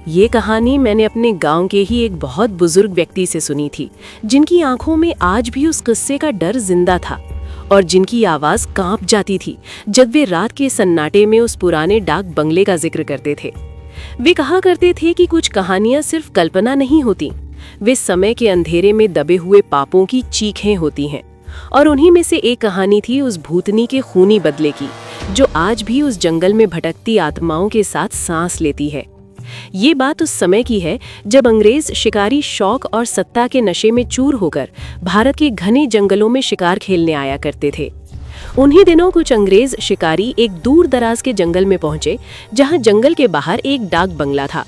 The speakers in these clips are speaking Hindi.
ये कहानी मैंने अपने गांव के ही एक बहुत बुजुर्ग व्यक्ति से सुनी थी, जिनकी आंखों में आज भी उस किस्से का डर जिंदा था और जिनकी आवाज कांप जाती थी जब वे रात के सन्नाटे में उस पुराने डाक बंगले का जिक्र करते थे। वे कहा करते थे कि कुछ कहानियां सिर्फ कल्पना नहीं होती, वे समय के अंधेरे में दबे हुए पापों की चीखें होती हैं। और उन्हीं में से एक कहानी थी उस भूतनी के खूनी बदले की, जो आज भी उस जंगल में भटकती आत्माओं के साथ सांस लेती है। ये बात उस समय की है जब अंग्रेज शिकारी शौक और सत्ता के नशे में चूर होकर भारत के घने जंगलों में शिकार खेलने आया करते थे। उन्हीं दिनों कुछ अंग्रेज शिकारी एक दूर दराज के जंगल में पहुंचे, जहां जंगल के बाहर एक डाक बंगला था,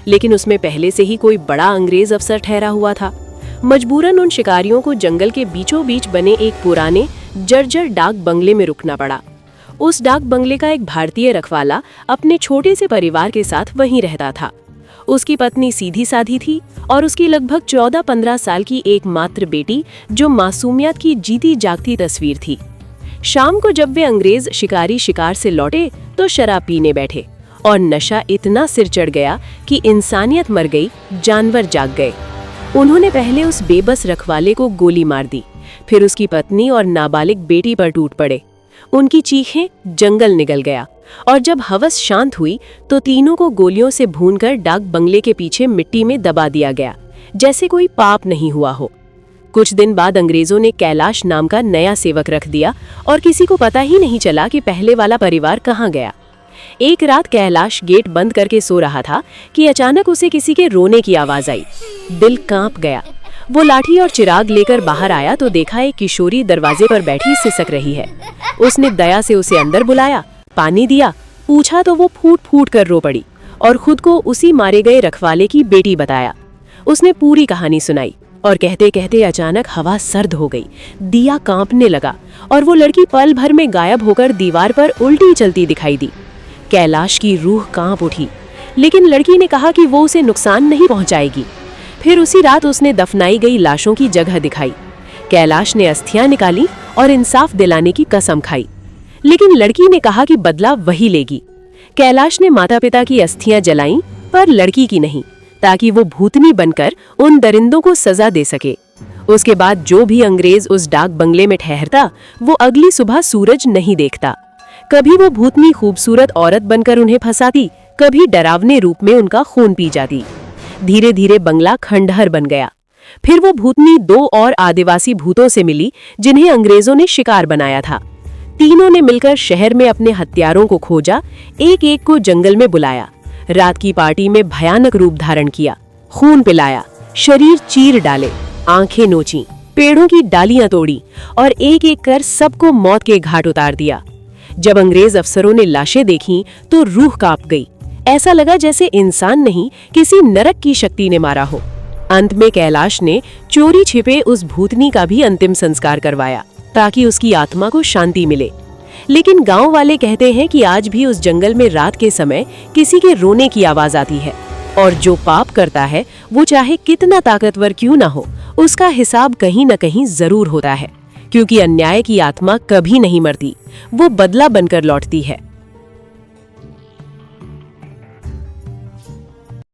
लेकिन उसमें पहले से ही कोई बड़ा अंग्रेज अफसर ठहरा हुआ था। मजबूरन उन शिकारियों को जंगल के बीचों बीच बने एक पुराने जर्जर डाक बंगले में रुकना पड़ा। उस डाक बंगले का एक भारतीय रखवाला अपने छोटे से परिवार के साथ वहीं रहता था। उसकी पत्नी सीधी साधी थी और उसकी लगभग 14-15 साल की एकमात्र बेटी, जो मासूमियत की जीती जागती तस्वीर थी। शाम को जब वे अंग्रेज शिकारी शिकार से लौटे तो शराब पीने बैठे और नशा इतना सिर चढ़ गया कि इंसानियत मर गई, जानवर जाग गए। उन्होंने पहले उस बेबस रखवाले को गोली मार दी, फिर उसकी पत्नी और नाबालिग बेटी पर टूट पड़े। उनकी चीखें जंगल निगल गया और जब हवस शांत हुई तो तीनों को गोलियों से भूनकर डाक बंगले के पीछे मिट्टी में दबा दिया गया, जैसे कोई पाप नहीं हुआ हो। कुछ दिन बाद अंग्रेजों ने कैलाश नाम का नया सेवक रख दिया और किसी को पता ही नहीं चला कि पहले वाला परिवार कहाँ गया। एक रात कैलाश गेट बंद करके सो रहा था कि अचानक उसे किसी के रोने की आवाज आई। दिल कांप गया। वो लाठी और चिराग लेकर बाहर आया तो देखा एक किशोरी दरवाजे पर बैठी सिसक रही है। उसने दया से उसे अंदर बुलाया, पानी दिया, पूछा तो वो फूट फूट कर रो पड़ी और खुद को उसी मारे गए रखवाले की बेटी बताया। उसने पूरी कहानी सुनाई और कहते कहते अचानक हवा सर्द हो गई, दिया कांपने लगा और वो लड़की पल भर में गायब होकर दीवार पर उल्टी चलती दिखाई दी। कैलाश की रूह कांप उठी, लेकिन लड़की ने कहा कि वो उसे नुकसान नहीं पहुंचाएगी। फिर उसी रात उसने दफनाई गई लाशों की जगह दिखाई। कैलाश ने अस्थियां निकाली और इंसाफ दिलाने की कसम खाई, लेकिन लड़की ने कहा कि बदला वही लेगी। कैलाश ने माता पिता की अस्थियां जलाईं, पर लड़की की नहीं, ताकि वो भूतनी बनकर उन दरिंदों को सजा दे सके। उसके बाद जो भी अंग्रेज उस डाक बंगले में ठहरता, वो अगली सुबह सूरज नहीं देखता। कभी वो भूतनी खूबसूरत औरत बनकर उन्हें फंसाती, कभी डरावने रूप में उनका खून पी जाती। धीरे धीरे बंगला खंडहर बन गया। फिर वो भूतनी 2 और आदिवासी भूतों से मिली, जिन्हें अंग्रेजों ने शिकार बनाया था। तीनों ने मिलकर शहर में अपने हत्यारों को खोजा, एक एक को जंगल में बुलाया, रात की पार्टी में भयानक रूप धारण किया, खून पिलाया, शरीर चीर डाले, आंखें नोची, पेड़ों की डालियां तोड़ी और एक एक कर सबको मौत के घाट उतार दिया। जब अंग्रेज अफसरों ने लाशें देखीं तो रूह कांप गई। ऐसा लगा जैसे इंसान नहीं, किसी नरक की शक्ति ने मारा हो। अंत में कैलाश ने चोरी छिपे उस भूतनी का भी अंतिम संस्कार करवाया, ताकि उसकी आत्मा को शांति मिले। लेकिन गांव वाले कहते हैं कि आज भी उस जंगल में रात के समय किसी के रोने की आवाज आती है, और जो पाप करता है वो चाहे कितना ताकतवर क्यों ना हो, उसका हिसाब कहीं न कहीं जरूर होता है, क्योंकि अन्याय की आत्मा कभी नहीं मरती, वो बदला बनकर लौटती है।